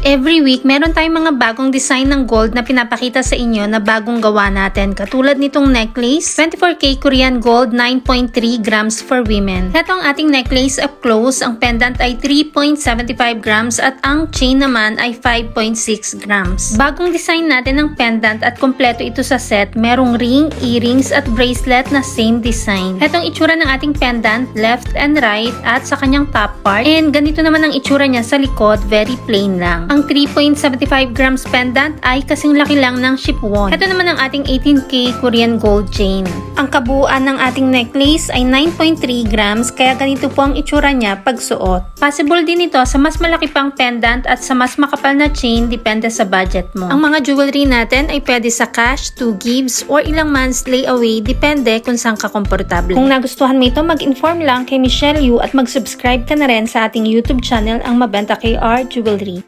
Every week, meron tayong mga bagong design ng gold na pinapakita sa inyo na bagong gawa natin. Katulad nitong necklace, 24K Korean gold, 9.3 grams for women. Ito ang ating necklace up close. Ang pendant ay 3.75 grams at ang chain naman ay 5.6 grams. Bagong design natin ng pendant at kompleto ito sa set. Merong ring, earrings at bracelet na same design. Ito ang itsura ng ating pendant, left and right at sa kanyang top part. And ganito naman ang itsura niya sa likod, very plain lang. Ang 3.75 grams pendant ay kasing laki lang ng shipwon. Ito naman ang ating 18K Korean gold chain. Ang kabuuan ng ating necklace ay 9.3 grams kaya ganito po ang itsura niya pag suot. Possible din ito sa mas malaki pang pendant at sa mas makapal na chain depende sa budget mo. Ang mga jewelry natin ay pwede sa cash, to gifts, or ilang months layaway depende kung saan ka komportable. Kung nagustuhan mo ito, mag-inform lang kay Michelle Yu at mag-subscribe ka na rin sa ating YouTube channel ang Mabenta KR Jewelry.